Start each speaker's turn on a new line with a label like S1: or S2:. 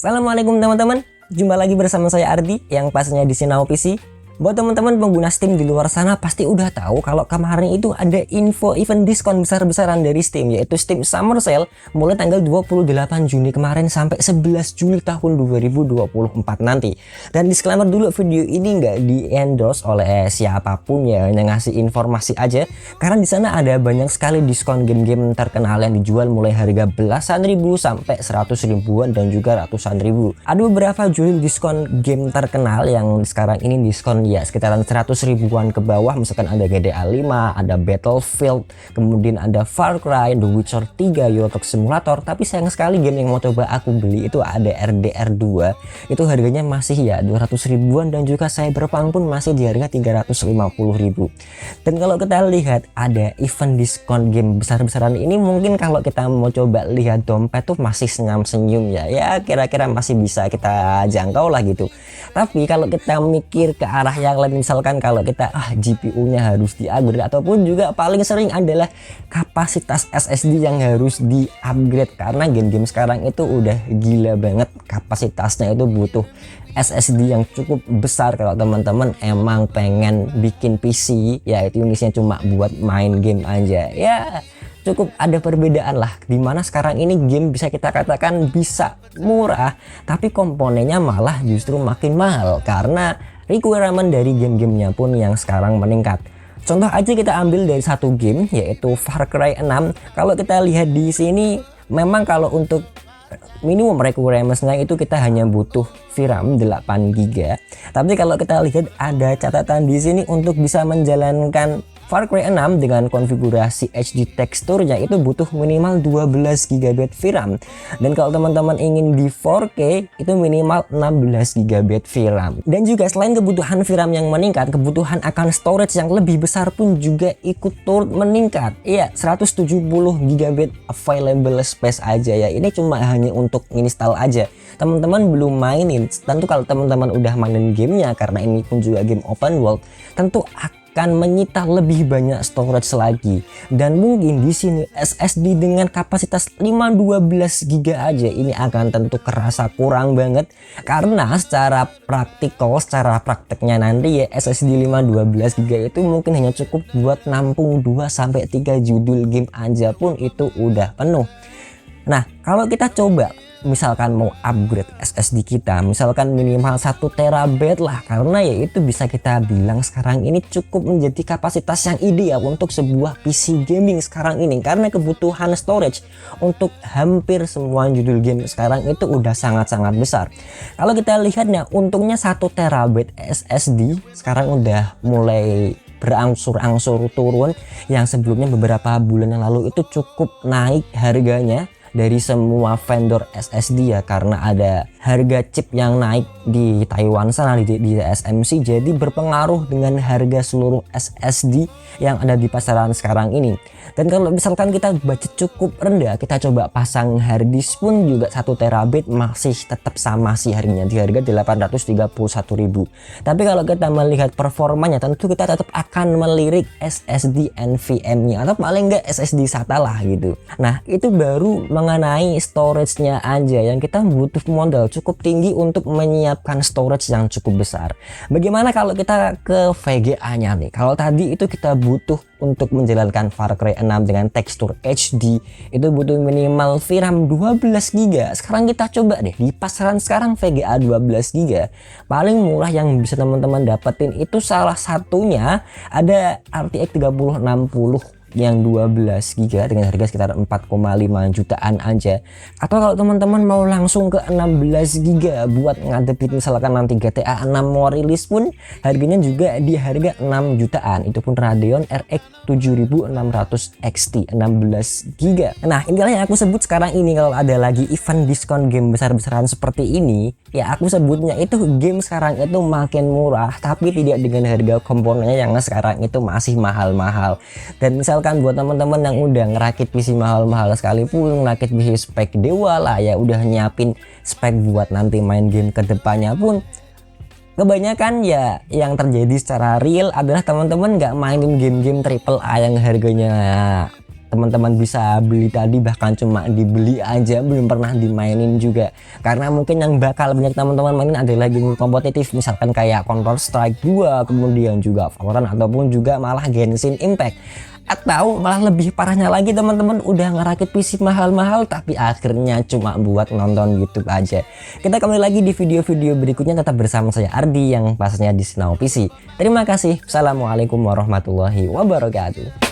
S1: Assalamualaikum teman-teman, jumpa lagi bersama saya Ardi yang pastinya di Sinau PC. Buat teman-teman pengguna Steam di luar sana pasti udah tahu kalau kemarin itu ada info event diskon besar-besaran dari Steam, yaitu Steam Summer Sale mulai tanggal 28 Juni kemarin sampai 11 Juli tahun 2024 nanti. Dan disclaimer dulu, video ini nggak di-endorse oleh siapapun ya, hanya ngasih informasi aja. Karena di sana ada banyak sekali diskon game-game terkenal yang dijual mulai harga belasan ribu sampai 100 ribuan dan juga ratusan ribu. Ada beberapa judul diskon game terkenal yang sekarang ini diskon ya sekitaran 100 ribuan ke bawah. Misalkan ada GTA 5, ada Battlefield, kemudian ada Far Cry, The Witcher 3, Euro Truck Simulator. Tapi sayang sekali game yang mau coba aku beli itu ada RDR 2, itu harganya masih ya 200 ribuan, dan juga Cyberpunk pun masih di harga 350 ribu. Dan kalau kita lihat ada event diskon game besar-besaran ini, mungkin kalau kita mau coba lihat dompet tuh masih senyum-senyum ya kira-kira masih bisa kita jangkau lah gitu. Tapi kalau kita mikir ke arah yang lain, misalkan kalau kita GPU-nya harus di-upgrade, ataupun juga paling sering adalah kapasitas SSD yang harus di-upgrade, karena game-game sekarang itu udah gila banget kapasitasnya, itu butuh SSD yang cukup besar kalau teman-teman emang pengen bikin PC ya itu unitnya cuma buat main game aja. Ya cukup ada perbedaan lah, dimana sekarang ini game bisa kita katakan bisa murah tapi komponennya malah justru makin mahal karena requirement dari game-gamenya pun yang sekarang meningkat. Contoh aja kita ambil dari satu game yaitu Far Cry 6. Kalau kita lihat di sini memang kalau untuk minimum requirement-nya itu kita hanya butuh VRAM 8 GB. Tapi kalau kita lihat ada catatan di sini untuk bisa menjalankan Far Cry 6 dengan konfigurasi HD teksturnya itu butuh minimal 12 GB VRAM. Dan kalau teman-teman ingin di 4K itu minimal 16 GB VRAM. Dan juga selain kebutuhan VRAM yang meningkat, kebutuhan akan storage yang lebih besar pun juga ikut turut meningkat. Iya, 170 GB available space aja ya. Ini cuma hanya untuk install aja. Teman-teman belum mainin. Tentu kalau teman-teman udah mainin gamenya, karena ini pun juga game open world, tentu akan menyita lebih banyak storage lagi. Dan mungkin di sini SSD dengan kapasitas 512 GB aja ini akan tentu kerasa kurang banget, karena secara prakteknya nanti ya SSD 512 GB itu mungkin hanya cukup buat nampung 2 sampai 3 judul game aja pun itu udah penuh. Nah, kalau kita coba misalkan mau upgrade SSD kita, misalkan minimal 1 TB lah, karena ya itu bisa kita bilang sekarang ini cukup menjadi kapasitas yang ideal untuk sebuah PC gaming sekarang ini, karena kebutuhan storage untuk hampir semua judul game sekarang itu udah sangat-sangat besar. Kalau kita lihatnya, untungnya 1 TB SSD sekarang udah mulai berangsur-angsur turun, yang sebelumnya beberapa bulan yang lalu itu cukup naik harganya dari semua vendor SSD ya, karena ada harga chip yang naik di Taiwan sana di TSMC, jadi berpengaruh dengan harga seluruh SSD yang ada di pasaran sekarang ini. Dan kalau misalkan kita budget cukup rendah, kita coba pasang harddisk pun juga 1 TB masih tetap sama sih harganya di harga 831.000. Tapi kalau kita melihat performanya, tentu kita tetap akan melirik SSD NVMe atau paling enggak SSD SATA lah gitu. Nah, itu baru mengenai storage-nya aja yang kita butuh modal cukup tinggi untuk menyiapkan storage yang cukup besar. Bagaimana kalau kita ke VGA-nya nih? Kalau tadi itu kita butuh untuk menjalankan Far Cry 6 dengan tekstur HD itu butuh minimal VRAM 12 GB. Sekarang kita coba deh di pasaran sekarang VGA 12 GB. Paling murah yang bisa teman-teman dapetin itu salah satunya ada RTX 3060 yang 12 GB dengan harga sekitar 4,5 jutaan aja. Atau kalau teman-teman mau langsung ke 16 GB buat ngadepin misalkan nanti GTA 6 mau rilis pun harganya juga di harga 6 jutaan. Itu pun Radeon RX 7600 XT 16 GB. Nah, inilah yang aku sebut sekarang ini kalau ada lagi event diskon game besar-besaran seperti ini, ya aku sebutnya itu game sekarang itu makin murah tapi tidak dengan harga komponennya yang sekarang itu masih mahal-mahal. Dan misalkan buat teman-teman yang udah ngerakit PC mahal-mahal sekalipun, ngerakit PC spek dewa lah ya, udah nyiapin spek buat nanti main game kedepannya pun, kebanyakan ya yang terjadi secara real adalah teman-teman nggak mainin game-game AAA yang harganya teman-teman bisa beli tadi bahkan cuma dibeli aja, belum pernah dimainin juga. Karena mungkin yang bakal banyak teman-teman mainin adalah game kompetitif, misalkan kayak Counter Strike 2, kemudian juga Valorant, ataupun juga malah Genshin Impact. Atau malah lebih parahnya lagi, teman-teman udah ngerakit PC mahal-mahal tapi akhirnya cuma buat nonton YouTube aja. Kita kembali lagi di video-video berikutnya, tetap bersama saya Ardi yang pastinya di Sinau PC. Terima kasih. Assalamualaikum warahmatullahi wabarakatuh.